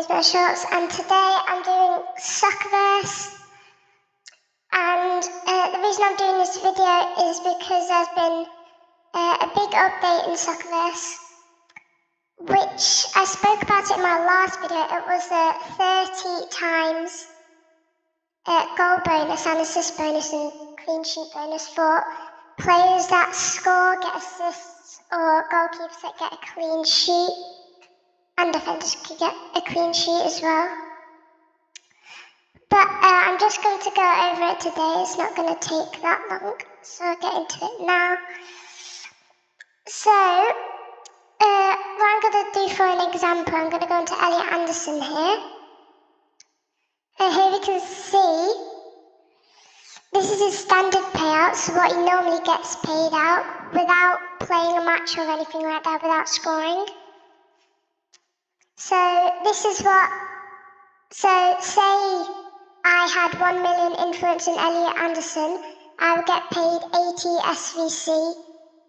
Today's my shorts, and today I'm doing Soccerverse. And the reason I'm doing this video is because there's been a big update in Soccerverse, which I spoke about it in my last video. It was a 30 times goal bonus and assist bonus and clean sheet bonus for players that score, get assists, or goalkeepers that get a clean sheet. And defenders could get a clean sheet as well. But I'm just going to go over it today. It's not going to take that long, so I'll get into it now. So, what I'm going to do for an example, I'm going to go into Elliot Anderson here. Here we can see, this is his standard payout, so what he normally gets paid out without playing a match or anything like that, without scoring. So this is what, so say I had 1 million influence in Elliot Anderson, I would get paid 80 SVC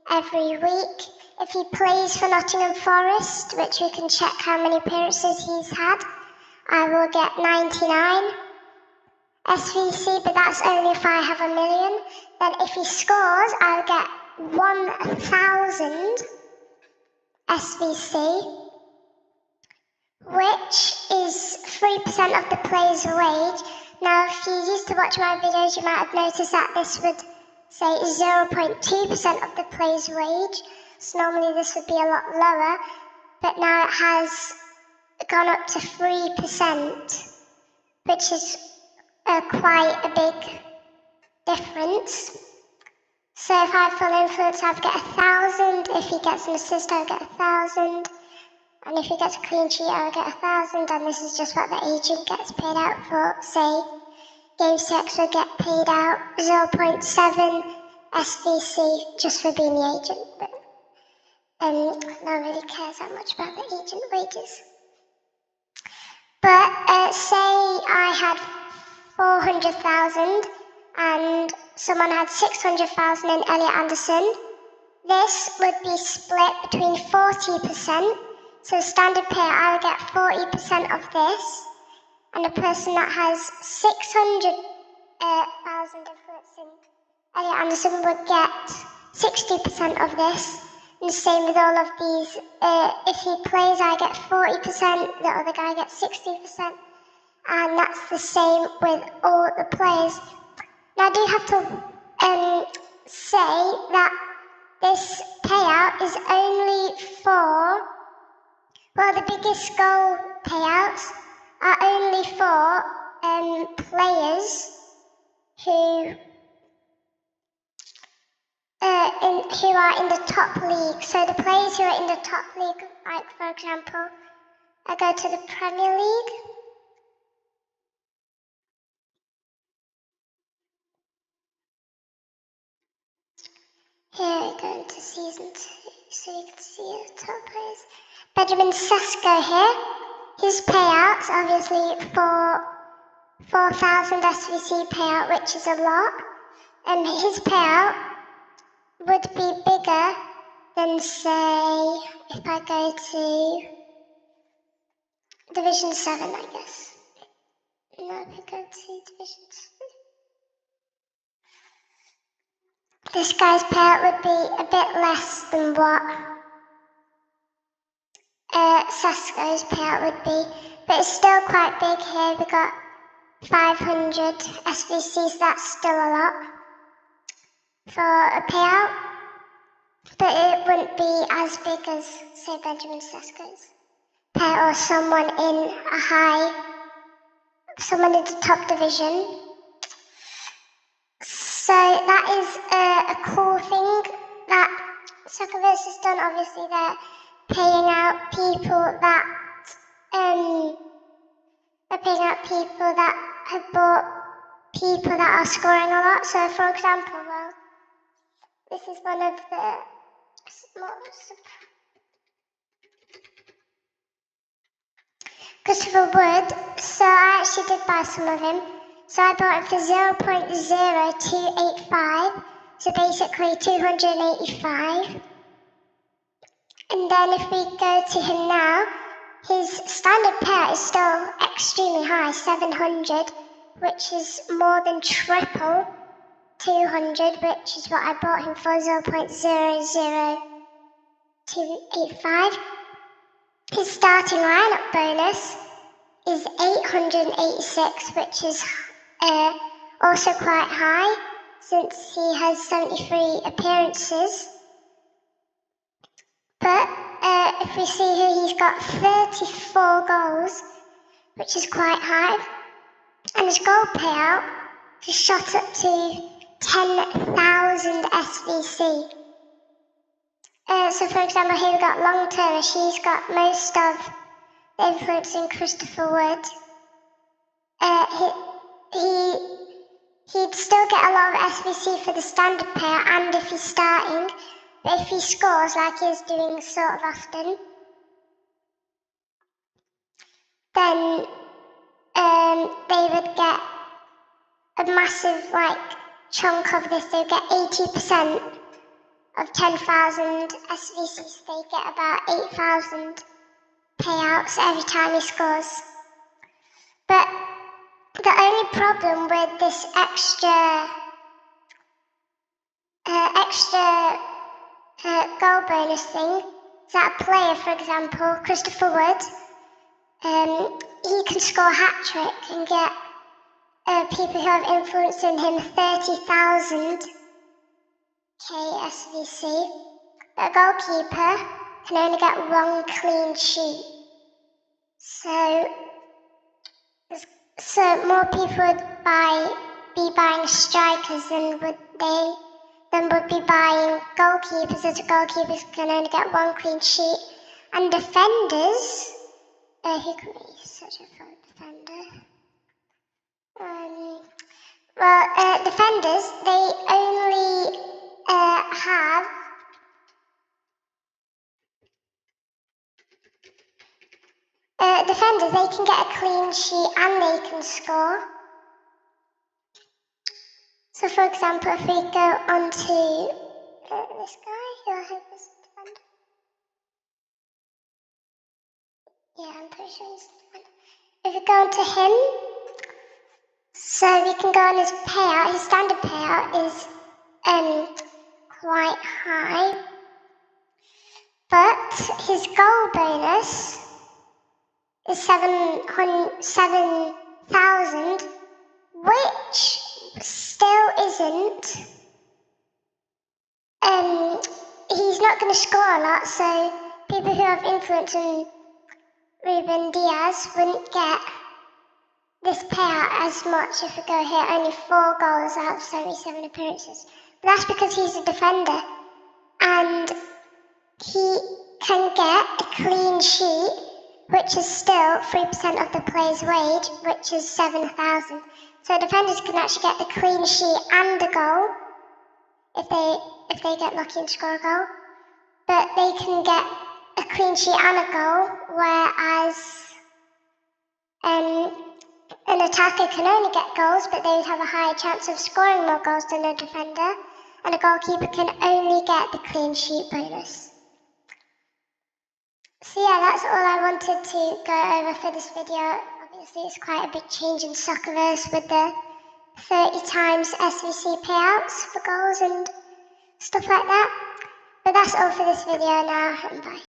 every week. If he plays for Nottingham Forest, which we can check how many appearances he's had, I will get 99 SVC, but that's only if I have a million. Then if he scores, I'll get 1,000 SVC. Which is 3% of the player's wage. Now, if you used to watch my videos, you might have noticed that this would say 0.2% of the player's wage. So normally this would be a lot lower, but now it has gone up to 3%, which is quite a big difference. So if I have full influence, I'd get 1,000. If he gets an assist, I'll get 1,000. And if he gets a clean sheet, I'll get 1,000, and this is just what the agent gets paid out for. Say, Game 6 will get paid out 0.7 SVC just for being the agent, but no one really cares that much about the agent wages. But say I had 400,000 and someone had 600,000 in Elliot Anderson, this would be split between 40%. So standard payout, I would get 40% of this, and a person that has 600,000 influence in Elliot Anderson would get 60% of this. And the same with all of these. If he plays, I get 40%, the other guy gets 60%, and that's the same with all the players. Now I do have to say that this payout is only for, well, the biggest goal payouts are only for players who are in the top league. So the players who are in the top league, like for example, I go to the Premier League. Here we go into season 2, so you can see the top players. Benjamin Sesko here, his payouts obviously for 4,000 SVC payout, which is a lot, and his payout would be bigger than, say, if I go to Division 7, I guess. No, if I go to Division 7. This guy's payout would be a bit less than what Sesko's payout would be, but it's still quite big here. We got 500 SVCs, that's still a lot for a payout, but it wouldn't be as big as, say, Benjamin Sesko's payout or someone in the top division. So that is a cool thing that Soccerverse has done. Obviously, they're paying out people that have bought people that are scoring a lot. So, for example, well, this is one of the Christopher Wood. So I actually did buy some of him. So I bought it for 0.0285, so basically 285. And then if we go to him now, his standard payout is still extremely high, 700, which is more than triple 200, which is what I bought him for, 0.00285. His starting lineup bonus is 886, which is also quite high, since he has 73 appearances. But if we see here, he's got 34 goals, which is quite high. And his goal payout has shot up to 10,000 SVC. So for example, here we've got long term. She's got most of the influence in Christopher Wood. He'd still get a lot of SVC for the standard payout and if he's starting, but if he scores like he is doing sort of often, then they would get a massive chunk of this. They would get 80% of 10,000 SVC, so they get about 8,000 payouts every time he scores. But the only problem with this extra goal bonus thing is that a player, for example, Christopher Wood, he can score a hat-trick and get people who have influence in him 30,000 KSVC, but a goalkeeper can only get one clean sheet. So more people would be buying strikers than would be buying goalkeepers, as goalkeepers can only get one clean sheet. And defenders, who can we search for a defender? Defenders, they only have defenders, they can get a clean sheet and they can score. So for example, if we go on to this guy, who I hope is a defender. Yeah, I'm pretty sure he's a defender. If we go on to him, so we can go on his payout. His standard payout is quite high, but his goal bonus is 7,000, which still isn't. He's not going to score a lot, so people who have influence in Ruben Diaz wouldn't get this payout as much. If we go here, only 4 goals out of 77 appearances. But that's because he's a defender, and he can get a clean sheet, which is still 3% of the player's wage, which is 7,000. So defenders can actually get the clean sheet and a goal if they get lucky and score a goal. But they can get a clean sheet and a goal, whereas an attacker can only get goals, but they would have a higher chance of scoring more goals than a defender, and a goalkeeper can only get the clean sheet bonus. So yeah, that's all I wanted to go over for this video. Obviously it's quite a big change in Soccerverse with the 30 times SVC payouts for goals and stuff like that. But that's all for this video now, and bye.